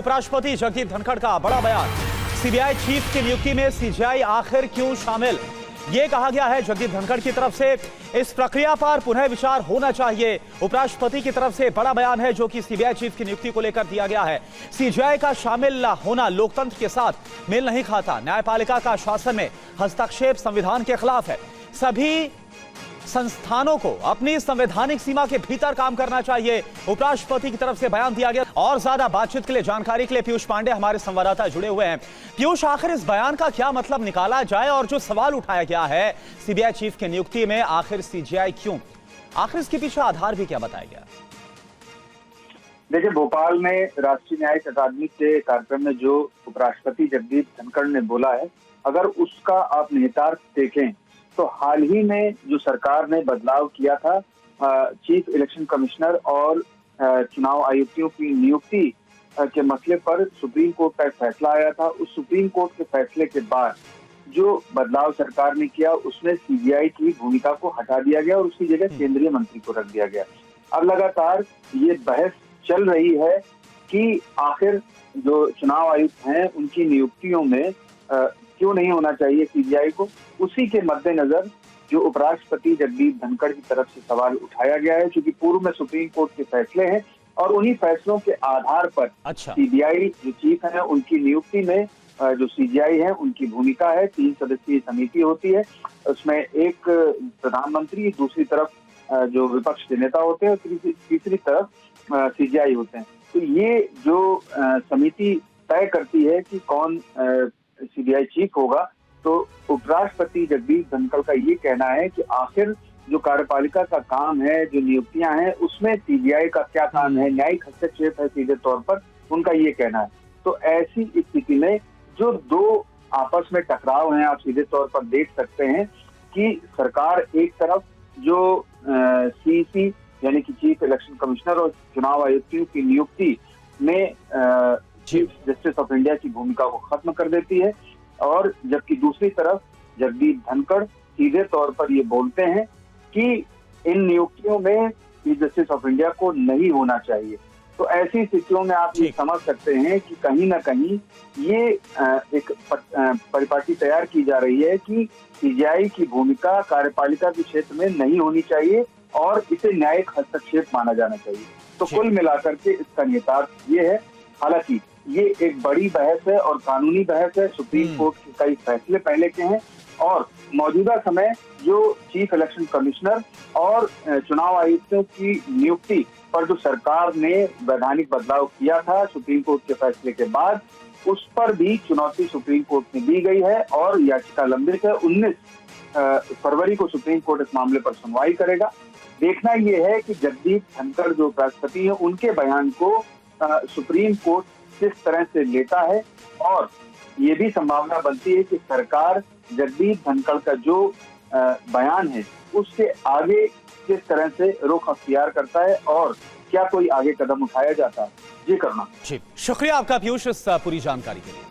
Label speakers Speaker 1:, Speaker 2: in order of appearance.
Speaker 1: उपराष्ट्रपति जगदीप धनखड़ का बड़ा बयान। सीबीआई चीफ की नियुक्ति में सीजेआई आखिर क्यों शामिल? ये कहा गया है जगदीप धनखड़ की तरफ से इस प्रक्रिया पर पुनः विचार होना चाहिए। उपराष्ट्रपति की तरफ से बड़ा बयान है जो कि सीबीआई चीफ की नियुक्ति को लेकर दिया गया है। सीजेआई का शामिल होना लोकतंत्र के साथ मेल नहीं खाता। न्यायपालिका का शासन में हस्तक्षेप संविधान के खिलाफ है। सभी संस्थानों को अपनी संवैधानिक सीमा के भीतर काम करना चाहिए। उपराष्ट्रपति की तरफ से बयान दिया गया। और ज्यादा बातचीत के लिए, जानकारी के लिए पीयूष पांडे हमारे संवाददाता जुड़े हुए हैं। पीयूष, आखिर इस बयान का क्या मतलब निकाला जाए और जो सवाल उठाया गया है सीबीआई चीफ की नियुक्ति में, आखिर सीजेआई क्यों, आखिर इसके पीछे आधार भी क्या बताया गया?
Speaker 2: देखिए, भोपाल में राष्ट्रीय न्यायिक अकादमी के कार्यक्रम में जो उपराष्ट्रपति जगदीप धनखड़ ने बोला है, अगर उसका आप निहितार्थ देखें तो हाल ही में जो सरकार ने बदलाव किया था चीफ इलेक्शन कमिश्नर और चुनाव आयुक्तों की नियुक्ति के मसले पर सुप्रीम कोर्ट का एक फैसला आया था। उस सुप्रीम कोर्ट के फैसले के बाद जो बदलाव सरकार ने किया उसमें सीबीआई की भूमिका को हटा दिया गया और उसकी जगह केंद्रीय मंत्री को रख दिया गया। अब लगातार ये बहस चल रही है कि आखिर जो चुनाव आयुक्त हैं उनकी नियुक्तियों में क्यों नहीं होना चाहिए सीबीआई को। उसी के मद्देनजर जो उपराष्ट्रपति जगदीप धनखड़ की तरफ से सवाल उठाया गया है, क्योंकि पूर्व में सुप्रीम कोर्ट के फैसले हैं और उन्हीं फैसलों के आधार पर सीबीआई जो चीफ है उनकी नियुक्ति में जो सीजेआई है उनकी भूमिका है। 3 सदस्यीय समिति होती है, उसमें एक प्रधानमंत्री, दूसरी तरफ जो विपक्ष के नेता होते हैं और तीसरी तरफ सीजेआई होते हैं। तो ये जो समिति तय करती है कि कौन सीबीआई चीफ होगा, तो उपराष्ट्रपति जगदीप धनखड़ का ये कहना है कि आखिर जो कार्यपालिका का काम है, जो नियुक्तियां हैं, उसमें सीबीआई का क्या काम है, न्यायिक हस्तक्षेप है सीधे तौर पर, उनका ये कहना है। तो ऐसी स्थिति में जो दो आपस में टकराव हैं, आप सीधे तौर पर देख सकते हैं कि सरकार एक तरफ जो सीईसी यानी कि चीफ इलेक्शन कमिश्नर और चुनाव आयुक्तों की नियुक्ति में चीफ जस्टिस ऑफ इंडिया की भूमिका को खत्म कर देती है, और जबकि दूसरी तरफ जगदीप धनखड़ सीधे तौर पर ये बोलते हैं कि इन नियुक्तियों में चीफ जस्टिस ऑफ इंडिया को नहीं होना चाहिए। तो ऐसी स्थितियों में आप ये समझ सकते हैं कि कहीं ना कहीं ये एक परिपाटी तैयार की जा रही है कि सीजेआई की भूमिका कार्यपालिका के क्षेत्र में नहीं होनी चाहिए और इसे न्यायिक हस्तक्षेप माना जाना चाहिए। तो कुल मिलाकर के इसका निहितार्थ ये है। हालांकि ये एक बड़ी बहस है और कानूनी बहस है। सुप्रीम कोर्ट के कई फैसले पहले के हैं और मौजूदा समय जो चीफ इलेक्शन कमिश्नर और चुनाव आयुक्तों की नियुक्ति पर जो सरकार ने वैधानिक बदलाव किया था सुप्रीम कोर्ट के फैसले के बाद, उस पर भी चुनौती सुप्रीम कोर्ट में दी गई है और याचिका लंबित है। 19 फरवरी को सुप्रीम कोर्ट इस मामले पर सुनवाई करेगा। देखना यह है कि जगदीप धनखड़ जो उपराष्ट्रपति है उनके बयान को सुप्रीम कोर्ट किस तरह से लेता है, और ये भी संभावना बनती है कि सरकार जगदीप धनखड़ का जो बयान है उसके आगे किस तरह से रुख अख्तियार करता है और क्या कोई आगे कदम उठाया जाता है। जी करना।
Speaker 1: शुक्रिया आपका पीयूष इस पूरी जानकारी के लिए।